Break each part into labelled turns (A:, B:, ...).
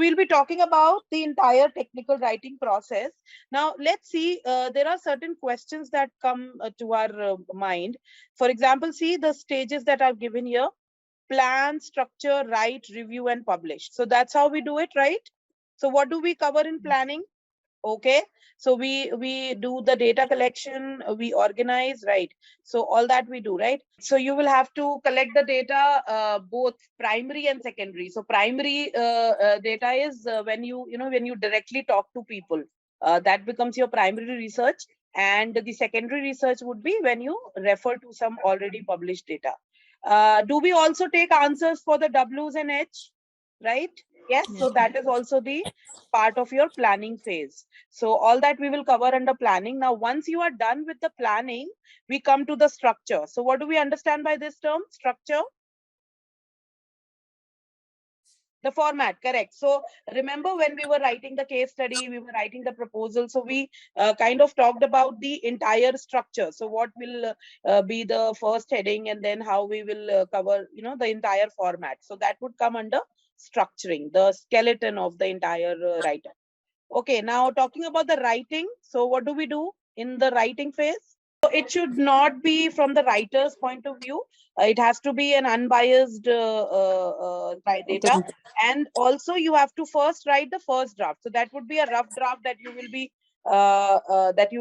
A: we'll be talking about the entire technical writing process. Now, let's see, there are certain questions that come to our mind. For example, see the stages that I've given here: plan, structure, write, review, and publish. So that's how we do it, right? So what do we cover in planning? Okay, so we do the data collection, we organize, right? So all that we do, right? So you will have to collect the data, both primary and secondary. So primary data is when when you directly talk to people, that becomes your primary research. And the secondary research would be when you refer to some already published data. Do we also take answers for the W's and H, right? Yes, so that is also the part of your planning phase. So all that we will cover under planning. Now, once you are done with the planning, we come to the structure. So what do we understand by this term, structure? The format, correct. So remember when we were writing the case study, we were writing the proposal. So we kind of talked about the entire structure. So what will be the first heading, and then how we will cover, the entire format. So that would come under structuring, the skeleton of the entire write-up. Okay, now talking about the writing. So what do we do in the writing phase? So it should not be from the writer's point of view. It has to be an unbiased data. And also you have to first write the first draft. So that would be a rough draft that you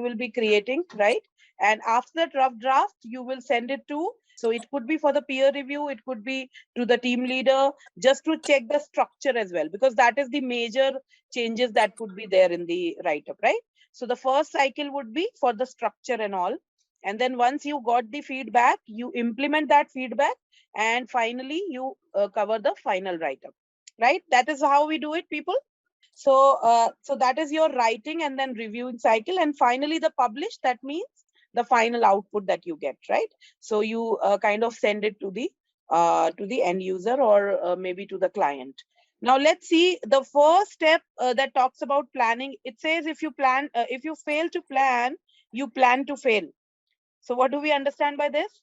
A: will be creating, right? And after that rough draft, you will send it to. So it could be for the peer review. It could be to the team leader, just to check the structure as well, because that is the major changes that could be there in the write-up, right? So the first cycle would be for the structure and all. And then once you got the feedback, you implement that feedback, and finally you cover the final write-up, right? That is how we do it, people. So that is your writing and then reviewing cycle, and finally the publish. That means the final output that you get, right? So you kind of send it to the end user, or maybe to the client. Now let's see the first step that talks about planning. It says if you fail to plan, you plan to fail. So what do we understand by this?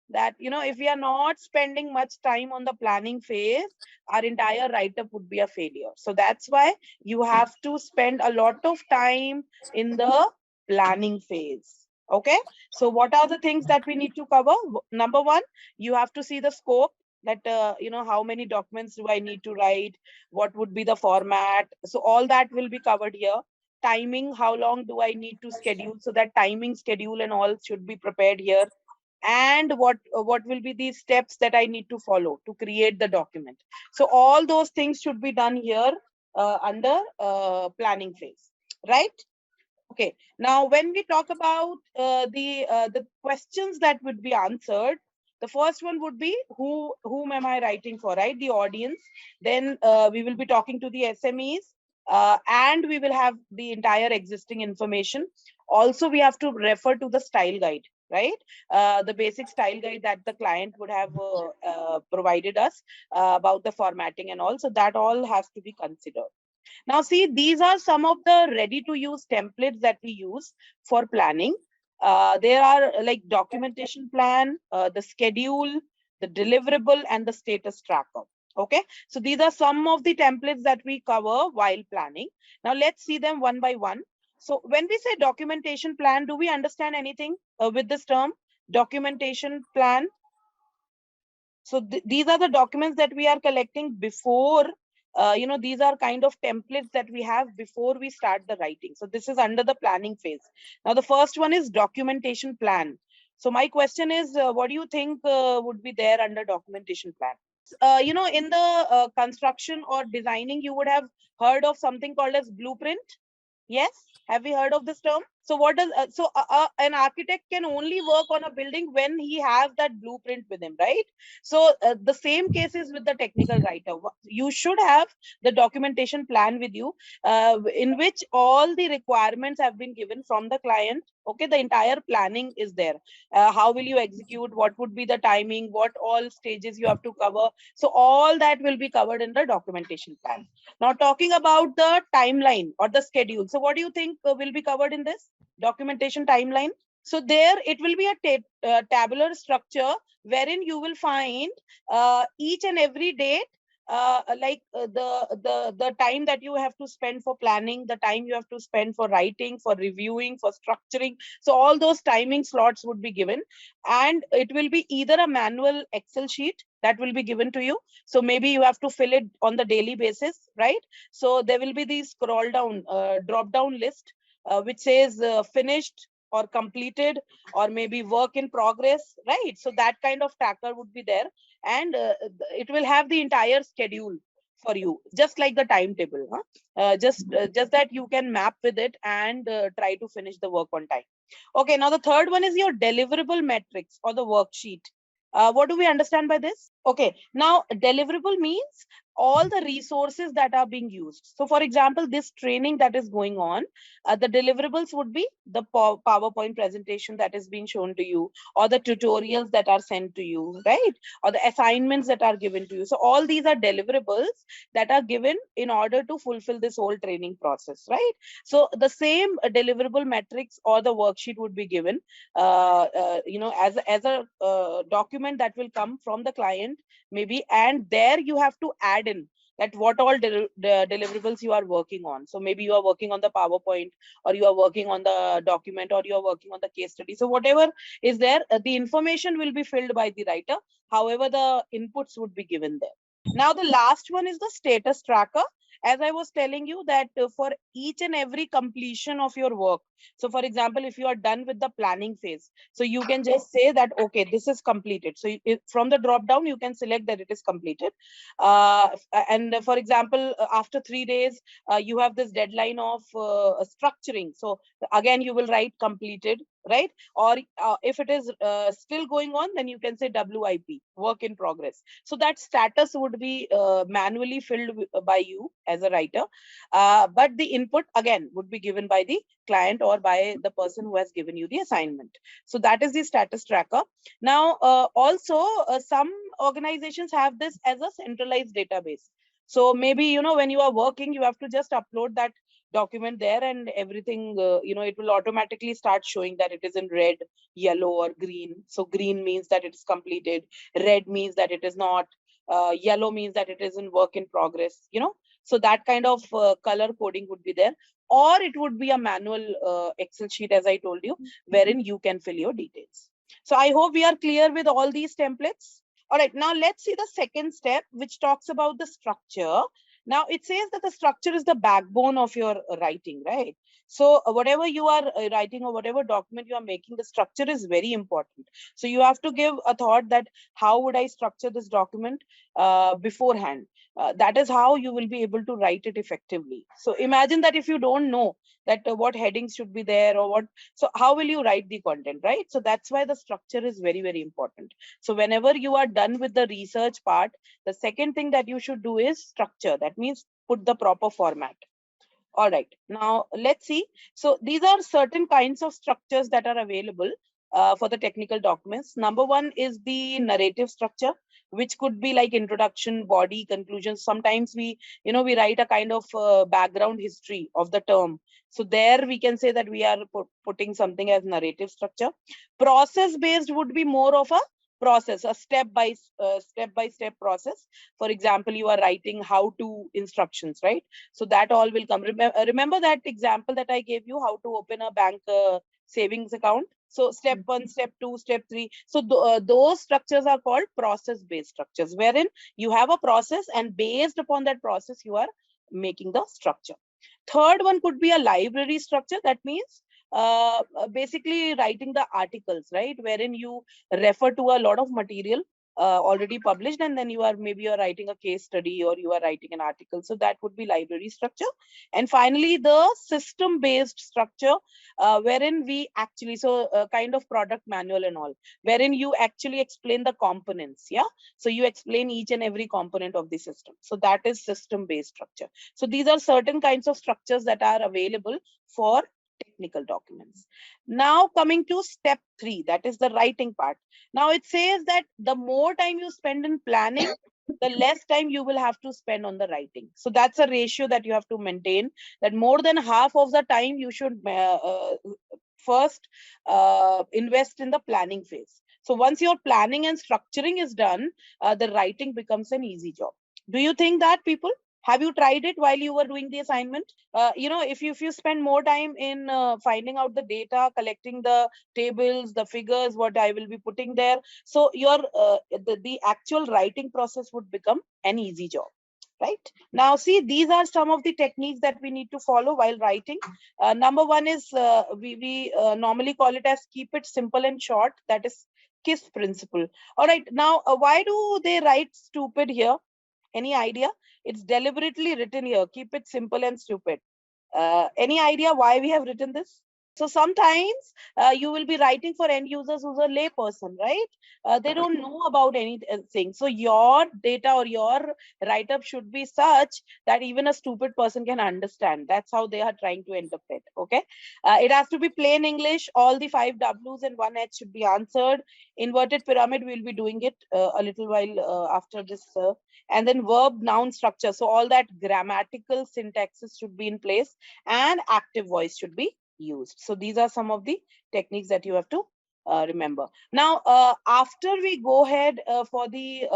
A: That, if we are not spending much time on the planning phase, our entire write-up would be a failure. So that's why you have to spend a lot of time in the planning phase. Okay. So what are the things that we need to cover? Number one, you have to see the scope, that, how many documents do I need to write? What would be the format? So all that will be covered here. Timing, how long do I need to schedule? So that timing, schedule, and all should be prepared here. And what will be the steps that I need to follow to create the document? So all those things should be done here under planning phase, right? Okay. Now, when we talk about the questions that would be answered, the first one would be whom am I writing for, right? The audience. Then we will be talking to the SMEs, and we will have the entire existing information. Also, we have to refer to the style guide, right? The basic style guide that the client would have provided us about the formatting and all. So that all has to be considered. Now, see, these are some of the ready-to-use templates that we use for planning. There are like documentation plan, the schedule, the deliverable, and the status tracker. Okay, so these are some of the templates that we cover while planning. Now, let's see them one by one. So when we say documentation plan, do we understand anything with this term, documentation plan? So these are the documents that we are collecting before, these are kind of templates that we have before we start the writing. So this is under the planning phase. Now, the first one is documentation plan. So my question is, what do you think would be there under documentation plan? In the construction or designing, you would have heard of something called as blueprint. Yes. Have we heard of this term? So what does an architect can only work on a building when he has that blueprint with him, right? So the same case is with the technical writer. You should have the documentation plan with you, in which all the requirements have been given from the client. Okay, the entire planning is there. How will you execute? What would be the timing? What all stages you have to cover? So all that will be covered in the documentation plan. Now, talking about the timeline or the schedule. So what do you think will be covered in this documentation timeline? So there it will be a tabular structure wherein you will find each and every date the time that you have to spend for planning, the time you have to spend for writing, for reviewing, for structuring. So all those timing slots would be given, and it will be either a manual Excel sheet that will be given to you. So maybe you have to fill it on the daily basis, right? So there will be these scroll down, drop down list, which says finished or completed, or maybe work in progress, right? So that kind of tracker would be there, and it will have the entire schedule for you, just like the timetable, huh? Just that you can map with it and try to finish the work on time. Okay, now the third one is your deliverable metrics or the worksheet. What do we understand by this? Okay, now deliverable means all the resources that are being used. So for example, this training that is going on, the deliverables would be the PowerPoint presentation that is being shown to you, or the tutorials that are sent to you, right? Or the assignments that are given to you. So all these are deliverables that are given in order to fulfill this whole training process, right? So the same deliverable metrics or the worksheet would be given, as a document that will come from the client, maybe, and there you have to add in that what all deliverables you are working on. So maybe you are working on the PowerPoint, or you are working on the document, or you are working on the case study. So whatever is there, the information will be filled by the writer. However, the inputs would be given there. Now, the last one is the status tracker. As I was telling you that for each and every completion of your work. So for example, if you are done with the planning phase, so you can just say that, okay, this is completed. So from the drop down, you can select that it is completed. And for example, after 3 days, you have this deadline of structuring. So again, you will write completed, right? Or if it is still going on, then you can say WIP, work in progress. So that status would be manually filled by you as a writer, but the input again would be given by the client or by the person who has given you the assignment. So that is the status tracker. Now also some organizations have this as a centralized database. So maybe, when you are working, you have to just upload that document there, and everything, it will automatically start showing that it is in red, yellow, or green. So green means that it is completed, red means that it is not, yellow means that it is in work in progress, so that kind of color coding would be there, or it would be a manual Excel sheet, as I told you, wherein you can fill your details. So I hope we are clear with all these templates. All right, now let's see the second step, which talks about the structure. Now it says that the structure is the backbone of your writing, right? So whatever you are writing, or whatever document you are making, the structure is very important. So you have to give a thought that how would I structure this document beforehand. That is how you will be able to write it effectively. So imagine that if you don't know that what headings should be there, or what, so how will you write the content, right? So that's why the structure is very, very important. So whenever you are done with the research part, the second thing that you should do is structure. That means put the proper format. All right, now let's see. So these are certain kinds of structures that are available for the technical documents. Number one is the narrative structure, which could be like introduction, body, conclusion. Sometimes we write a kind of background history of the term. So there we can say that we are putting something as narrative structure. Process based would be more of a process, a step-by-step process. For example, you are writing how to instructions, right? So that all will come. Remember that example that I gave you, how to open a bank savings account. So step one, step two, step three. So those structures are called process-based structures, wherein you have a process, and based upon that process, you are making the structure. Third one could be a library structure. That means basically writing the articles, right? Wherein you refer to a lot of material already published, and then maybe you're writing a case study, or you are writing an article. So that would be library structure. And finally, the system based structure, wherein we actually, kind of product manual and all, wherein you actually explain the components. Yeah. So you explain each and every component of the system. So that is system based structure. So these are certain kinds of structures that are available for technical documents. Now coming to step 3, that is the writing part. Now it says that the more time you spend in planning, the less time you will have to spend on the writing. So that's a ratio that you have to maintain, that more than half of the time you should first invest in the planning phase. So once your planning and structuring is done, the writing becomes an easy job. Do you think that, people? Have you tried it while you were doing the assignment? If you spend more time in finding out the data, collecting the tables, the figures, what I will be putting there, so your the actual writing process would become an easy job. Right now, see, these are some of the techniques that we need to follow while writing. Number one is we normally call it as keep it simple and short. That is KISS principle. All right. Now, why do they write stupid here? Any idea? It's deliberately written here. Keep it simple and stupid. Any idea why we have written this? So sometimes you will be writing for end users who's a lay person, right? They don't know about anything. So your data or your write-up should be such that even a stupid person can understand. That's how they are trying to interpret. Okay. It has to be plain English. All the 5 W's and 1 H should be answered. Inverted pyramid, we'll be doing it a little while after this. And then verb noun structure. So all that grammatical syntaxes should be in place and active voice should be used. So these are some of the techniques that you have to remember. Now, after we go ahead for the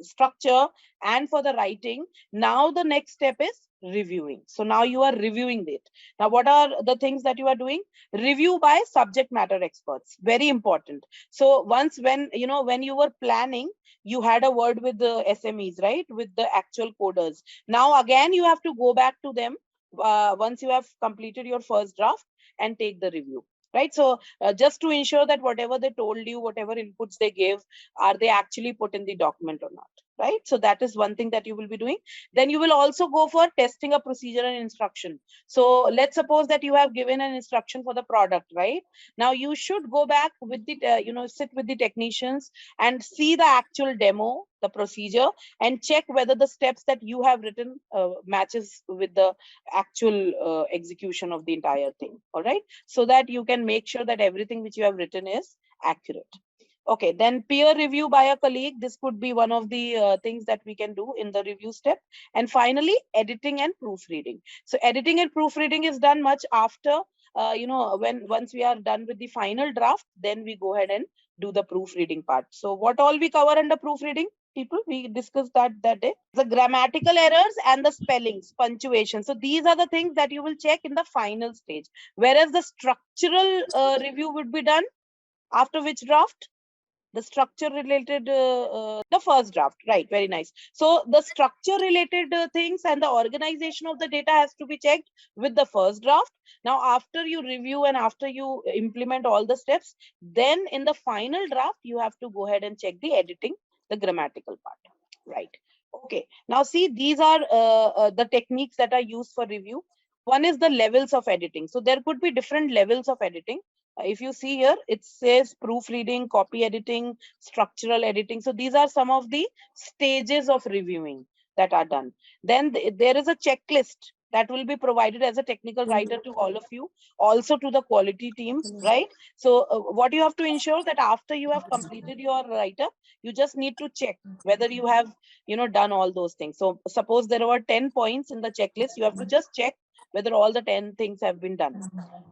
A: structure and for the writing, now the next step is reviewing. So now you are reviewing it. Now, what are the things that you are doing? Review by subject matter experts. Very important. So once when you were planning, you had a word with the SMEs, right? With the actual coders. Now again, you have to go back to them once you have completed your first draft and take the review. Right. So just to ensure that whatever they told you, whatever inputs they gave, are they actually put in the document or not? Right. So that is one thing that you will be doing. Then you will also go for testing a procedure and instruction. So let's suppose that you have given an instruction for the product, right? Now you should go back with the, sit with the technicians and see the actual demo, the procedure, and check whether the steps that you have written matches with the actual execution of the entire thing. All right. So that you can make sure that everything which you have written is accurate. Okay, then peer review by a colleague. This could be one of the things that we can do in the review step. And finally, editing and proofreading. So editing and proofreading is done much after, once we are done with the final draft, then we go ahead and do the proofreading part. So what all we cover under proofreading? People, we discussed that day. The grammatical errors and the spellings, punctuation. So these are the things that you will check in the final stage. Whereas the structural review would be done after which draft? The structure related the first draft, right? Very nice. So the structure related things and the organization of the data has to be checked with the first draft. Now after you review and after you implement all the steps, then in the final draft you have to go ahead and check the editing, the grammatical part, right? Okay, now see, these are the techniques that are used for review. One is the levels of editing. So there could be different levels of editing. If you see here, it says proofreading, copy editing, structural editing. So these are some of the stages of reviewing that are done. Then there is a checklist that will be provided as a technical writer to all of you, also to the quality team, right? So what you have to ensure that after you have completed your write-up, you just need to check whether you have, done all those things. So suppose there were 10 points in the checklist, you have to just check whether all the 10 things have been done.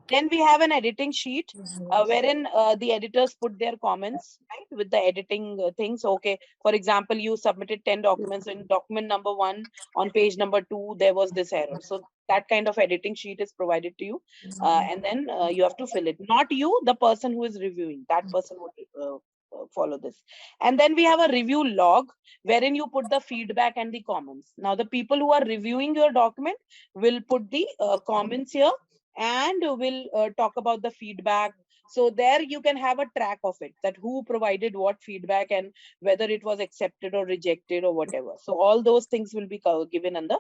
A: Then we have an editing sheet wherein the editors put their comments, right, with the editing things. Okay, for example, you submitted 10 documents. In document number 1 on page number 2, there was this error. So that kind of editing sheet is provided to you. And then you have to fill it. Not you, the person who is reviewing. That person would follow this. And then we have a review log wherein you put the feedback and the comments. Now, the people who are reviewing your document will put the comments here and we'll talk about the feedback. So there you can have a track of it, that who provided what feedback and whether it was accepted or rejected or whatever. So all those things will be given in the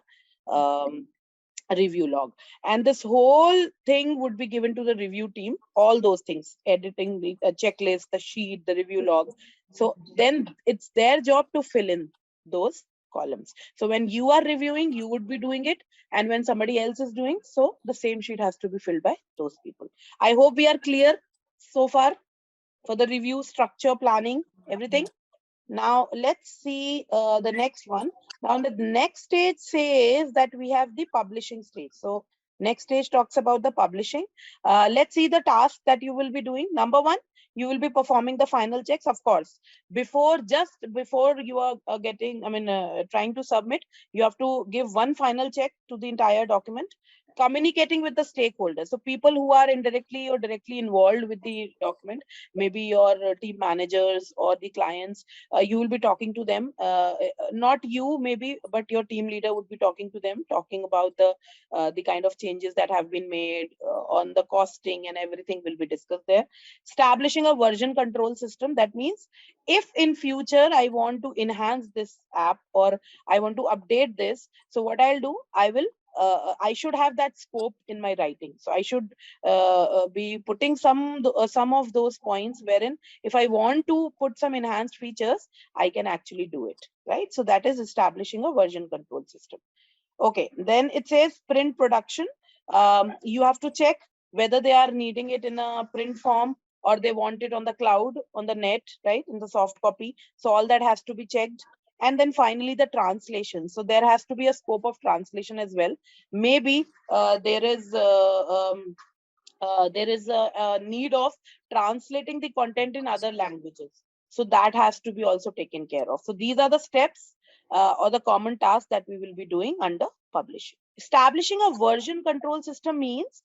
A: review log, and this whole thing would be given to the review team, all those things, editing, the checklist, the sheet, the review log. So then it's their job to fill in those columns. So when you are reviewing, you would be doing it, and when somebody else is doing, so the same sheet has to be filled by those people. I hope we are clear so far for the review, structure, planning, everything. Now let's see the next one. Now the next stage says that we have the publishing stage. So Next stage talks about the publishing. Let's see the task that you will be doing. Number one, you will be performing the final checks, of course. Just before you are trying to submit, you have to give one final check to the entire document. Communicating with the stakeholders, so people who are indirectly or directly involved with the document, maybe your team managers or the clients, you will be talking to them. Not you maybe, but your team leader would be talking to them, talking about the kind of changes that have been made on the costing, and everything will be discussed there. Establishing a version control system, that means if in future I want to enhance this app or I want to update this, so what I'll do, I should have that scope in my writing. So I should be putting some of those points wherein if I want to put some enhanced features, I can actually do it, right? So that is establishing a version control system. Okay, then it says print production. You have to check whether they are needing it in a print form or they want it on the cloud, on the net, right, in the soft copy. So all that has to be checked. And then finally, the translation. So there has to be a scope of translation as well. Maybe there is a need of translating the content in other languages. So that has to be also taken care of. So these are the steps or the common tasks that we will be doing under publishing. Establishing a version control system means,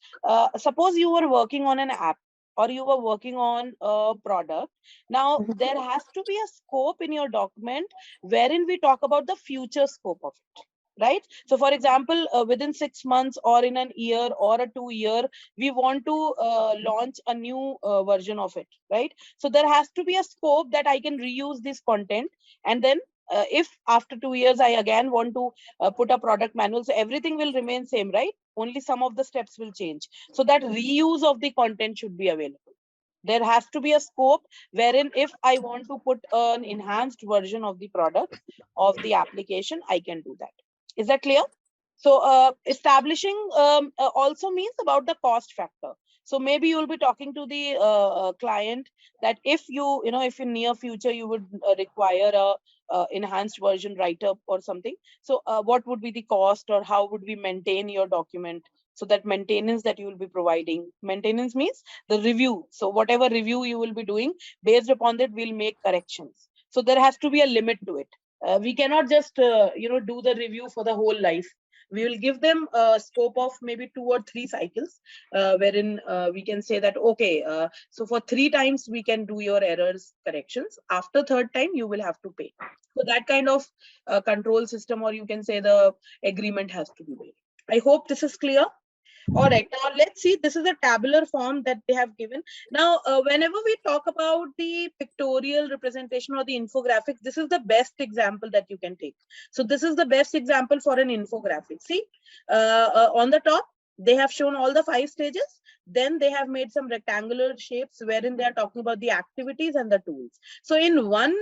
A: suppose you were working on an app or you were working on a product. Now, there has to be a scope in your document wherein we talk about the future scope of it. Right. So, for example, within 6 months or in an year or a 2 year, we want to launch a new version of it, right? So there has to be a scope that I can reuse this content. And then if after 2 years, I again want to put a product manual, so everything will remain same, right? Only some of the steps will change. So that reuse of the content should be available. There has to be a scope wherein if I want to put an enhanced version of the product, of the application, I can do that. Is that clear? So establishing also means about the cost factor. So maybe you will be talking to the client that if if in near future you would require a enhanced version write-up or something. So what would be the cost, or how would we maintain your document? So that maintenance that you will be providing, maintenance means the review. So whatever review you will be doing, based upon that, we'll make corrections. So there has to be a limit to it. We cannot just do the review for the whole life. We will give them a scope of maybe 2 or 3 cycles, wherein we can say that, okay, so for 3 times we can do your errors corrections. After third time, you will have to pay. So that kind of control system, or you can say the agreement, has to be made. I hope this is clear. All right, now let's see. This is a tabular form that they have given. Now, whenever we talk about the pictorial representation or the infographics, this is the best example that you can take. So this is the best example for an infographic. See, on the top, they have shown all the 5 stages. Then they have made some rectangular shapes wherein they are talking about the activities and the tools. So in one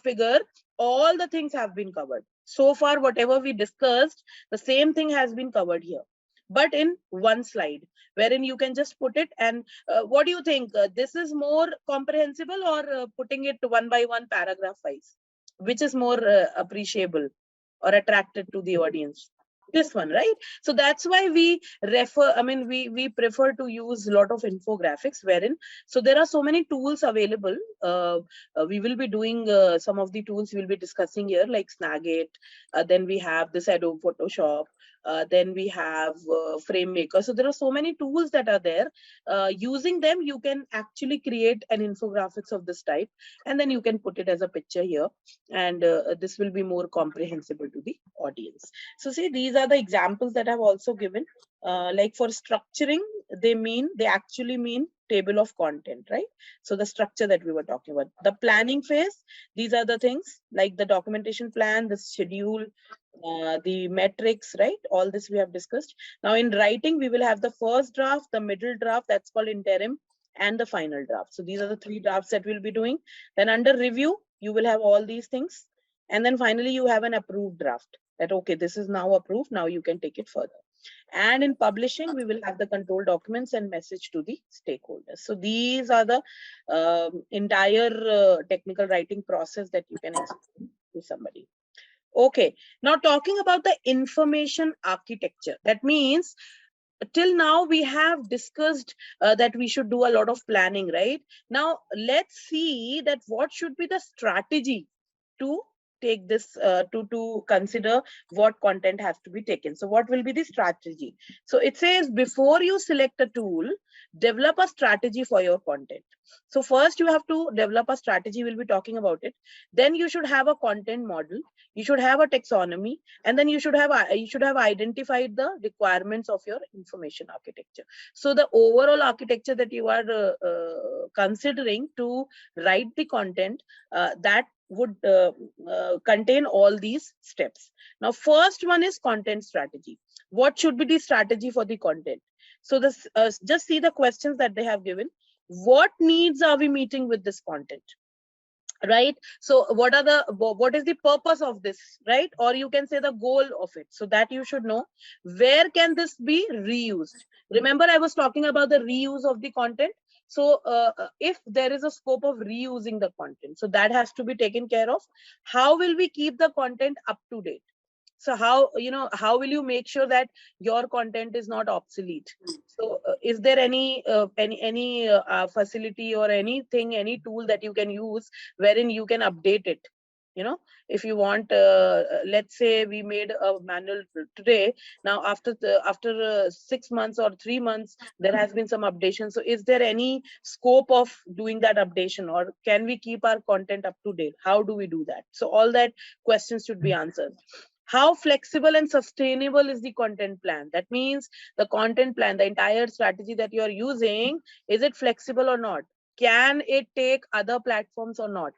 A: figure, all the things have been covered. So far, whatever we discussed, the same thing has been covered here, but in one slide, wherein you can just put it. And what do you think? This is more comprehensible, or putting it one by one, paragraph wise? Which is more appreciable or attracted to the audience? This one, right? So that's why we we prefer to use a lot of infographics, wherein, so there are so many tools available. We will be doing some of the tools we'll be discussing here, like Snagit. Then we have this Adobe Photoshop. Then we have Frame Maker. So there are so many tools that are there. Using them, you can actually create an infographics of this type, and then you can put it as a picture here, and this will be more comprehensible to the audience. So see, these are the examples that I've also given. Like for structuring, they actually mean table of content, right? So the structure that we were talking about. The planning phase, these are the things like the documentation plan, the schedule, the metrics, right? All this we have discussed. Now in writing, we will have the first draft, the middle draft, that's called interim, and the final draft. So these are the 3 drafts that we'll be doing. Then under review, you will have all these things. And then finally, you have an approved draft that, okay, this is now approved. Now you can take it further. And in publishing, we will have the control documents and message to the stakeholders. So these are the entire technical writing process that you can explain to somebody. Okay, now talking about the information architecture. That means till now we have discussed that we should do a lot of planning, right? Now let's see that what should be the strategy to take this to consider what content has to be taken. So what will be the strategy? So it says, before you select a tool, develop a strategy for your content. So first you have to develop a strategy. We'll be talking about it. Then you should have a content model, you should have a taxonomy, and then you should have identified the requirements of your information architecture. So the overall architecture that you are considering to write the content, that would contain all these steps. Now first one is content strategy. What should be the strategy for the content? So this just see the questions that they have given. What needs are we meeting with this content, right? So what is the purpose of this, right? Or you can say the goal of it, so that you should know. Where can this be reused? Remember I was talking about the reuse of the content. So if there is a scope of reusing the content, so that has to be taken care of. How will we keep the content up to date? So how, how will you make sure that your content is not obsolete? So is there any facility or anything, any tool that you can use wherein you can update it? If you want, let's say we made a manual today. Now after 6 months or 3 months, there has been some updation. So is there any scope of doing that updation, or can we keep our content up to date? How do we do that? So all that questions should be answered. How flexible and sustainable is the content plan? That means the content plan, the entire strategy that you are using, is it flexible or not? Can it take other platforms or not?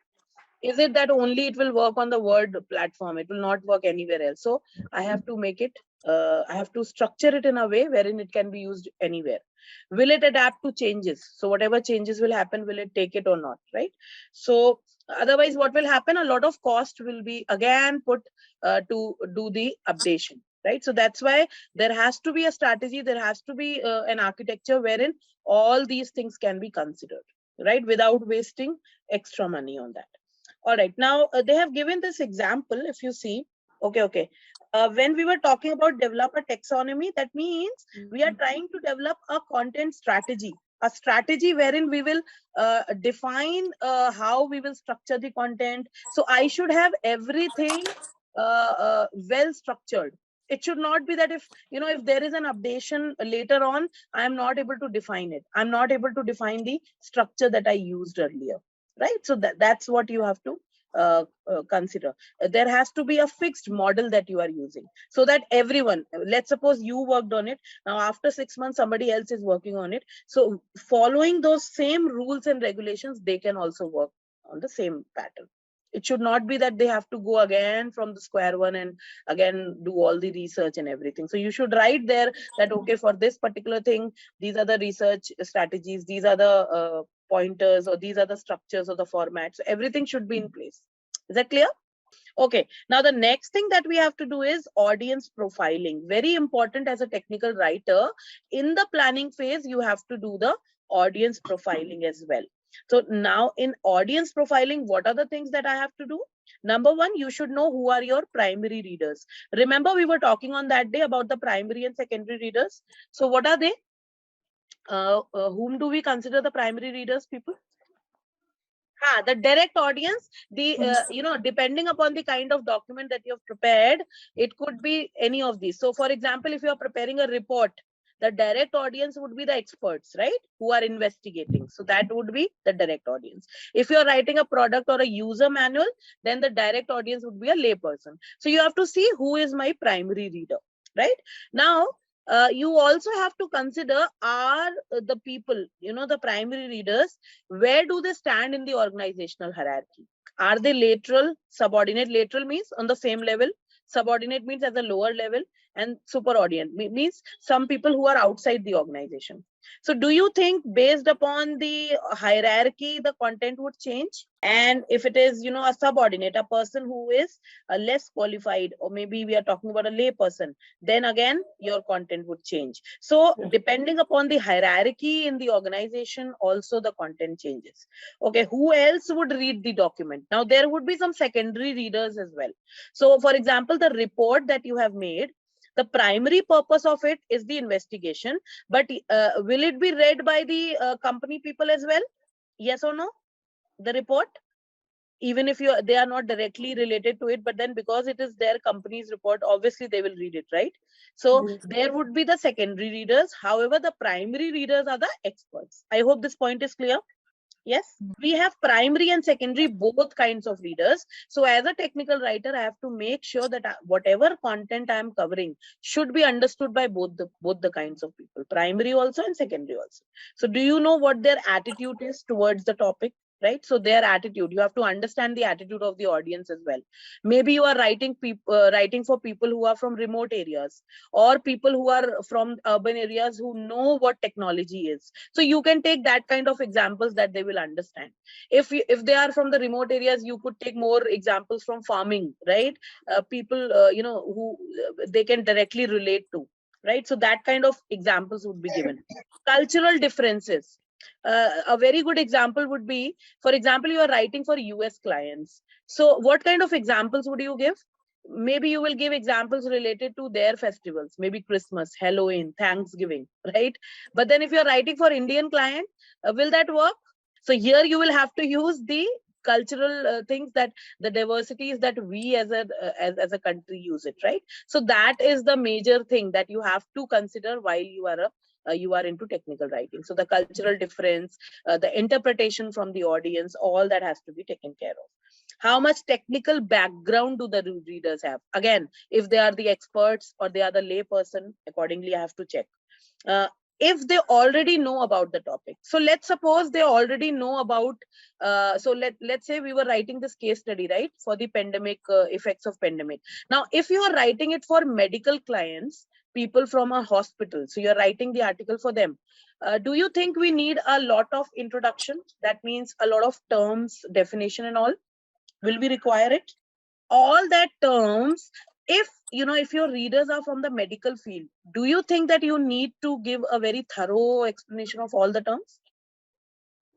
A: Is it that only it will work on the Word platform, it will not work anywhere else? So I have to make it, I have to structure it in a way wherein it can be used anywhere. Will it adapt to changes? So whatever changes will happen, will it take it or not, right? So otherwise what will happen, a lot of cost will be again put to do the updation, right? So that's why there has to be a strategy, there has to be an architecture wherein all these things can be considered, right, without wasting extra money on that. All right, now they have given this example. If you see, okay. When we were talking about developer taxonomy, that means we are trying to develop a content strategy, a strategy wherein we will define how we will structure the content. So I should have everything well structured. It should not be that if there is an updation later on, I am not able to define it. I'm not able to define the structure that I used earlier, right? So that's what you have to consider. There has to be a fixed model that you are using, so that everyone, let's suppose you worked on it, now after 6 months somebody else is working on it, so following those same rules and regulations, they can also work on the same pattern. It should not be that they have to go again from the square one and again do all the research and everything. So you should write there that, okay, for this particular thing, these are the research strategies, these are the pointers, or these are the structures or the formats. So everything should be in place. Is that clear? Okay, now the next thing that we have to do is audience profiling. Very important as a technical writer. In the planning phase, you have to do the audience profiling as well. So now in audience profiling, what are the things that I have to do? Number one, you should know who are your primary readers. Remember, we were talking on that day about the primary and secondary readers. So what are they? Whom do we consider the primary readers, people? The direct audience, depending upon the kind of document that you have prepared, it could be any of these. So for example, if you are preparing a report, the direct audience would be the experts, right, who are investigating. So that would be the direct audience. If you're writing a product or a user manual, then the direct audience would be a layperson. So you have to see who is my primary reader, right? Now you also have to consider, are the people, the primary readers, where do they stand in the organizational hierarchy? Are they lateral, subordinate? Lateral means on the same level, subordinate means at the lower level, and superordinate means some people who are outside the organization. So do you think based upon the hierarchy, the content would change? And if it is, a subordinate, a person who is less qualified, or maybe we are talking about a lay person, then again, your content would change. So depending upon the hierarchy in the organization, also the content changes. Okay, who else would read the document? Now, there would be some secondary readers as well. So for example, the report that you have made, The primary purpose of it is the investigation, but will it be read by the company people as well? Yes or no? The report, even if they are not directly related to it, but then because it is their company's report, obviously they will read it, right? So
B: Yes.
A: there would be the secondary readers. However, the primary readers are the experts. I hope this point is clear. Yes, we have primary and secondary, both kinds of readers. So as a technical writer, I have to make sure that whatever content I am covering should be understood by both the kinds of people, primary also and secondary also. So do you know what their attitude is towards the topic? Right? So their attitude, you have to understand the attitude of the audience as well. Maybe you are writing for people who are from remote areas, or people who are from urban areas who know what technology is. So you can take that kind of examples that they will understand. If they are from the remote areas, you could take more examples from farming, right? People who they can directly relate to, right? So that kind of examples would be given. Cultural differences. A very good example would be, for example, you are writing for US clients. So what kind of examples would you give? Maybe you will give examples related to their festivals, maybe Christmas, Halloween, Thanksgiving, right? But then if you're writing for Indian client, will that work? So here you will have to use the cultural things, that the diversities that we as a country use it, right? So that is the major thing that you have to consider while you are into technical writing. So the cultural difference, the interpretation from the audience, all that has to be taken care of. How much technical background do the readers have? Again, if they are the experts or they are the lay person, accordingly I have to check. uh, if they already know about the topic. So let's suppose they already know about, so let's say we were writing this case study, right, for the pandemic, effects of pandemic. Now if you are writing it for medical clients, people from a hospital, so you're writing the article for them, do you think we need a lot of introduction? That means a lot of terms, definition and all. Will we require it? All that terms, if your readers are from the medical field, do you think that you need to give a very thorough explanation of all the terms?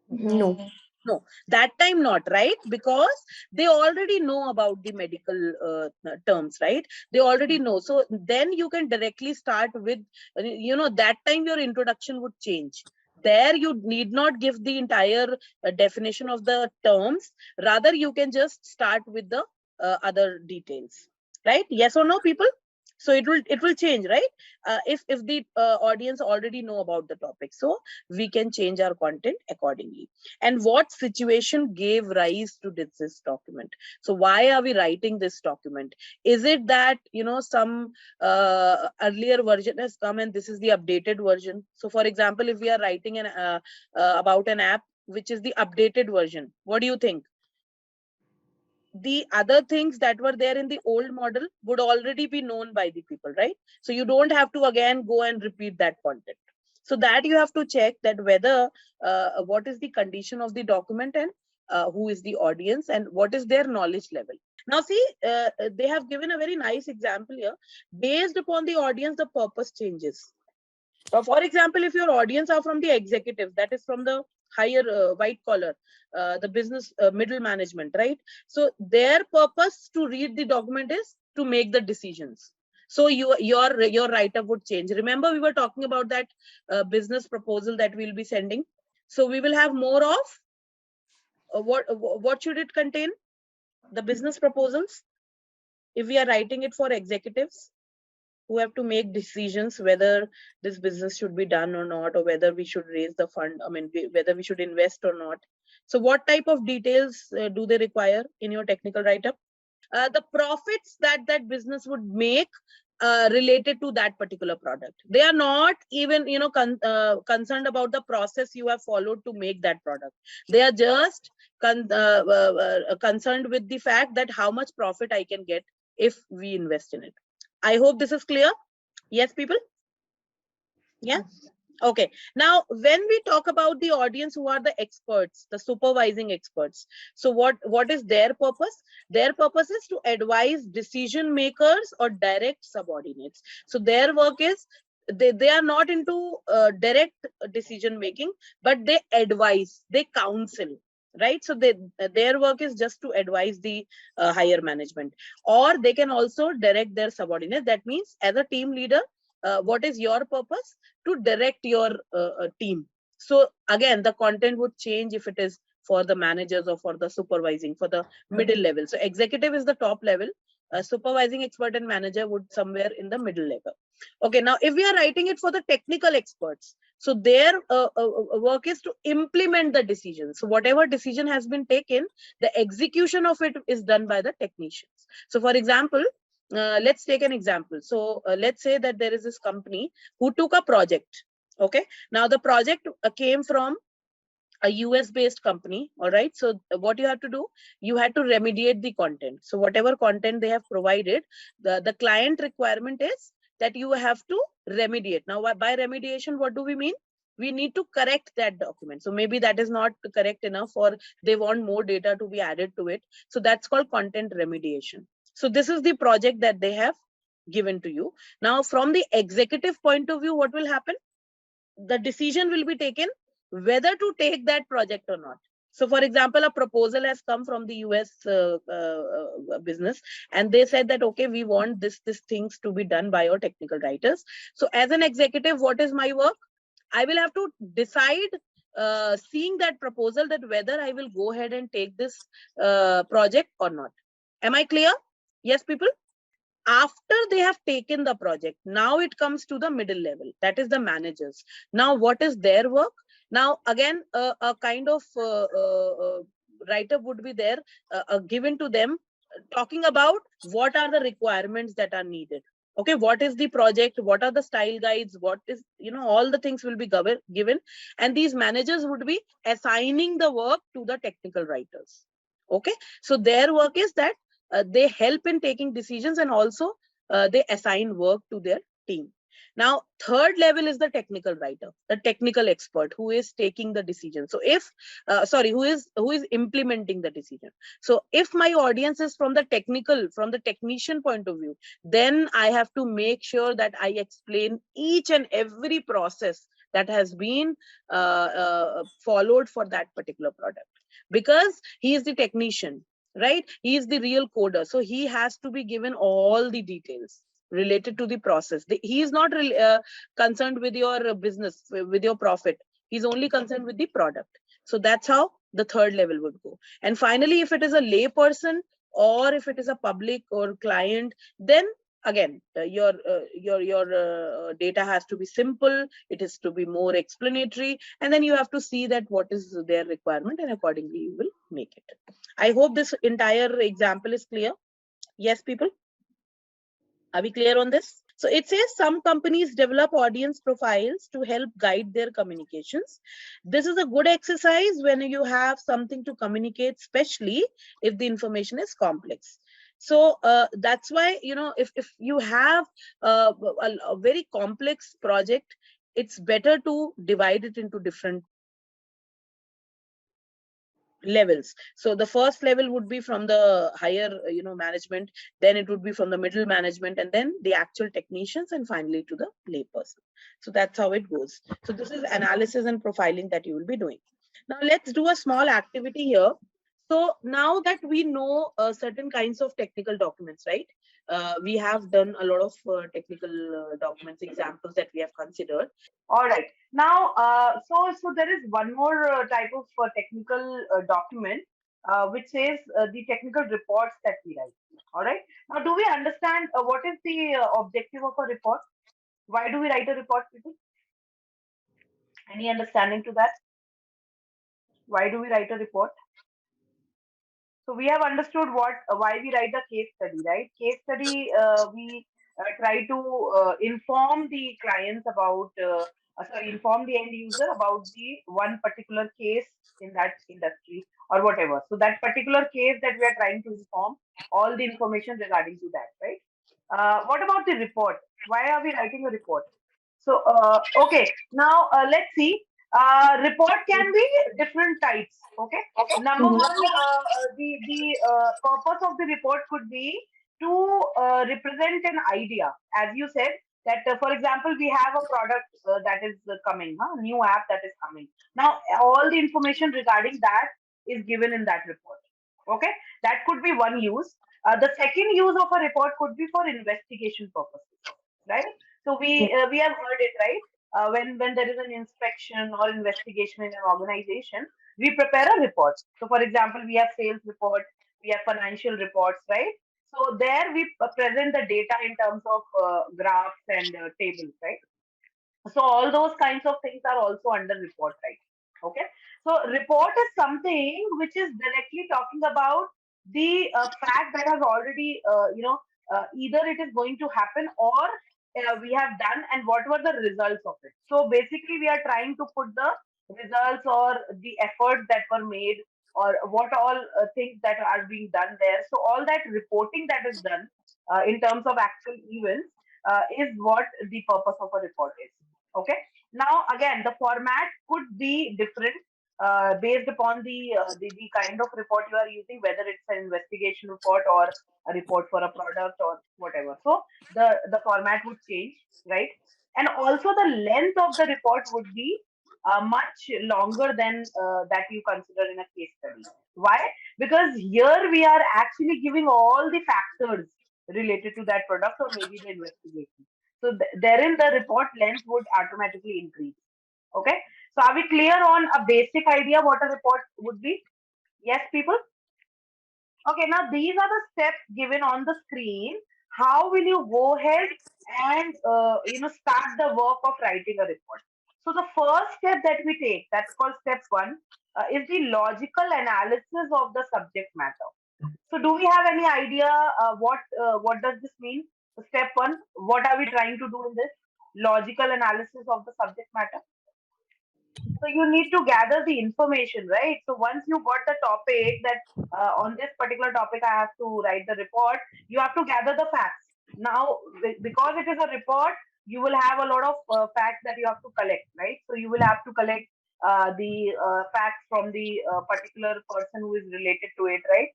B: No.
A: No, that time not, right? Because they already know about the medical terms, right? They already know. So then you can directly start with, that time your introduction would change. There you need not give the entire definition of the terms. Rather, you can just start with the other details, right? Yes or no, people? So it will change, right? If the audience already know about the topic, so we can change our content accordingly. And what situation gave rise to this document? So why are we writing this document? Is it that some earlier version has come and this is the updated version? So for example, if we are writing about an app which is the updated version, what do you think? The other things that were there in the old model would already be known by the people, right? So you don't have to again go and repeat that content. So that you have to check that whether what is the condition of the document, and who is the audience, and what is their knowledge level. Now see, they have given a very nice example here. Based upon the audience, the purpose changes. For example, if your audience are from the executives, that is from the higher white collar, the business middle management, right? So their purpose to read the document is to make the decisions. So your write-up would change. Remember, we were talking about that business proposal that we'll be sending. So we will have more of what should it contain? The business proposals. If we are writing it for executives who have to make decisions whether this business should be done or not, or whether we should raise the fund, whether we should invest or not. So what type of details do they require in your technical write-up? The profits that business would make related to that particular product. They are not even concerned about the process you have followed to make that product. They are just concerned with the fact that how much profit I can get if we invest in it. I hope this is clear. Yes, people? Yeah. Okay. Now, when we talk about the audience who are the experts, the supervising experts, so what is their purpose? Their purpose is to advise decision makers or direct subordinates. So their work is, they are not into direct decision making, but they advise, they counsel. right? So their work is just to advise the higher management, or they can also direct their subordinates. That means as a team leader, what is your purpose? To direct your team. So again, the content would change if it is for the managers or for the supervising, for the middle level. So executive is the top level, supervising expert and manager would somewhere in the middle level. Okay, now if we are writing it for the technical experts, so their work is to implement the decision. So whatever decision has been taken, the execution of it is done by the technicians. So for example, let's take an example. So let's say that there is this company who took a project. Okay, now the project came from a US based company. All right. So what you have to do, you had to remediate the content. So whatever content they have provided, the client requirement is that you have to remediate. Now, by remediation, what do we mean? We need to correct that document. So maybe that is not correct enough, or they want more data to be added to it. So that's called content remediation. So this is the project that they have given to you. Now, from the executive point of view, what will happen? The decision will be taken whether to take that project or not. So for example, a proposal has come from the US business, and they said that, okay, we want this things to be done by our technical writers. So as an executive, what is my work? I will have to decide, seeing that proposal, that whether I will go ahead and take this project or not. Am I clear? Yes, people? After they have taken the project, now it comes to the middle level, that is the managers. Now what is their work? Now again, a kind of writer would be there, given to them, talking about what are the requirements that are needed. Okay, what is the project, what are the style guides, what is, all the things will be given, and these managers would be assigning the work to the technical writers. Okay, so their work is that they help in taking decisions, and also they assign work to their team. Now third level is the technical writer, the technical expert who is taking the decision. So if who is implementing the decision. So if my audience is from the technician point of view, then I have to make sure that I explain each and every process that has been followed for that particular product, because he is the technician, right? He is the real coder. So he has to be given all the details related to the process. He is not really concerned with your business, with your profit. He's only concerned with the product. So that's how the third level would go. And finally, if it is a lay person, or if it is a public or client, then again, your data has to be simple, it is to be more explanatory, and then you have to see that what is their requirement, and accordingly you will make it. I hope this entire example is clear. Yes, people? Are we clear on this? So it says some companies develop audience profiles to help guide their communications. This is a good exercise when you have something to communicate, especially if the information is complex. So that's why, if you have a very complex project, it's better to divide it into different levels. So the first level would be from the higher management, then it would be from the middle management, and then the actual technicians, and finally to the layperson. So that's how it goes. So this is analysis and profiling that you will be doing. Now let's do a small activity here. So now that we know certain kinds of technical documents, right? We have done a lot of technical documents examples that we have considered. All right. Now, so there is one more type of technical document, which says the technical reports that we write. All right. Now, do we understand what is the objective of a report? Why do we write a report, people? Any understanding to that? Why do we write a report? So we have understood what why we write the case study, right? Case study, we try to inform the clients about, inform the end user about the one particular case in that industry or whatever. So that particular case that we are trying to inform, all the information regarding to that, right? What about the report? Why are we writing a report? So, okay, now let's see. Report can be different types. Okay, number one, the purpose of the report could be to represent an idea, as you said that, for example, we have a product that is coming, new app that is coming. Now, all the information regarding that is given in that report. Okay, that could be one use. The second use of a report could be for investigation purposes, right? So we have heard it, right? When there is an inspection or investigation in an organization, we prepare a report. So, for example, we have sales report, we have financial reports, right? So there we present the data in terms of graphs and tables, right? So all those kinds of things are also under report writing. Okay. So report is something which is directly talking about the fact that has already, either it is going to happen or we have done and what were the results of it. So basically, we are trying to put the results or the efforts that were made or what all things that are being done there. So all that reporting that is done in terms of actual events is what the purpose of a report is. Okay. Now, again, the format could be different based upon the kind of report you are using, whether it's an investigation report or a report for a product or whatever. So the format would change, right? And also the length of the report would be much longer than that you consider in a case study. Why? Because here we are actually giving all the factors related to that product or maybe the investigation. So therein the report length would automatically increase. Okay. So are we clear on a basic idea what a report would be? Yes, people? Okay, now these are the steps given on the screen. How will you go ahead and start the work of writing a report? So the first step that we take, that's called step one, is the logical analysis of the subject matter. So do we have any idea what does this mean? Step one, what are we trying to do in this? Logical analysis of the subject matter. So you need to gather the information, right? So once you got the topic that on this particular topic I have to write the report, you have to gather the facts. Now, because it is a report, you will have a lot of facts that you have to collect, right? So you will have to collect the facts from the particular person who is related to it, right?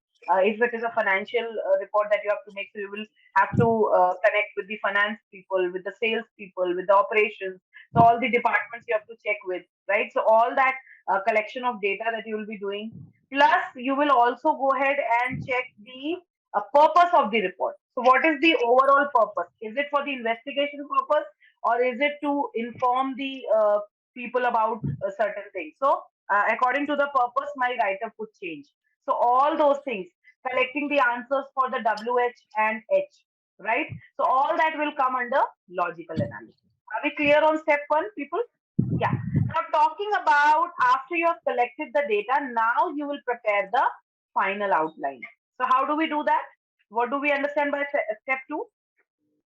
A: If it is a financial report that you have to make, so you will have to connect with the finance people, with the sales people, with the operations. So all the departments you have to check with, right? So all that collection of data that you will be doing. Plus, you will also go ahead and check the purpose of the report. So what is the overall purpose? Is it for the investigation purpose or is it to inform the people about certain things? So according to the purpose, my write-up would change. So all those things, collecting the answers for the WH and H, right? So all that will come under logical analysis. Are we clear on step one, people? Yeah. Now, talking about after you have collected the data, now you will prepare the final outline. So, how do we do that? What do we understand by step two?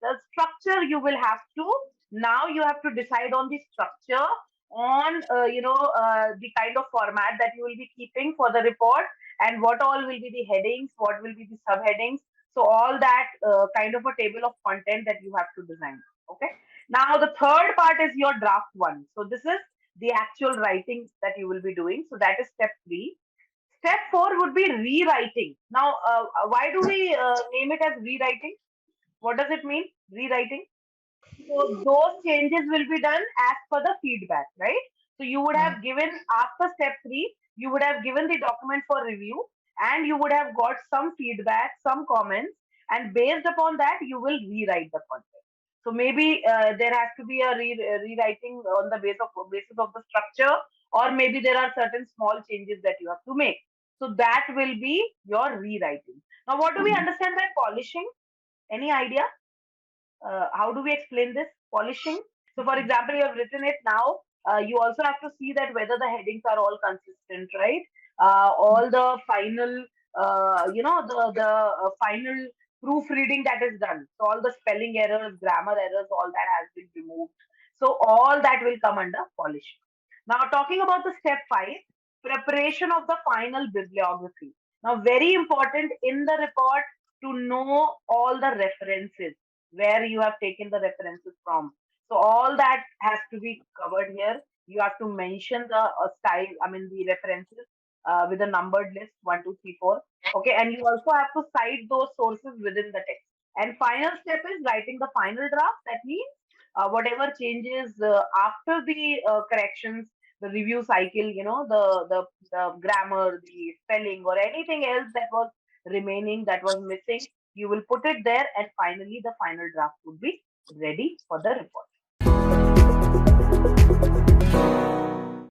A: The structure you will have to, now you have to decide on the structure, on the kind of format that you will be keeping for the report, and what all will be the headings, what will be the subheadings. So all that kind of a table of content that you have to design. Okay. Now the third part is your draft one. So this is the actual writing that you will be doing. So that is step three. Step four would be rewriting. Now, why do we name it as rewriting? What does it mean? Rewriting. So those changes will be done as per the feedback, right? So you would have given after step three, you would have given the document for review and you would have got some feedback, some comments, and based upon that, you will rewrite the content. So maybe there has to be a rewriting on the basis of the structure, or maybe there are certain small changes that you have to make. So that will be your rewriting. Now, what do we understand by polishing? Any idea? How do we explain this? Polishing. So, for example, you have written it now. You also have to see that whether the headings are all consistent, right? All the final, the final proofreading that is done. So, all the spelling errors, grammar errors, all that has been removed. So, all that will come under polishing. Now, talking about the step five, preparation of the final bibliography. Now, very important in the report to know all the references, where you have taken the references from. So all that has to be covered here. You have to mention the style, I mean the references with a numbered list, one, two, three, four. Okay, and you also have to cite those sources within the text. And final step is writing the final draft. That means whatever changes after the corrections, the review cycle, the grammar, the spelling, or anything else that was remaining, that was missing. You will put it there, and finally, the final draft would be ready for the report.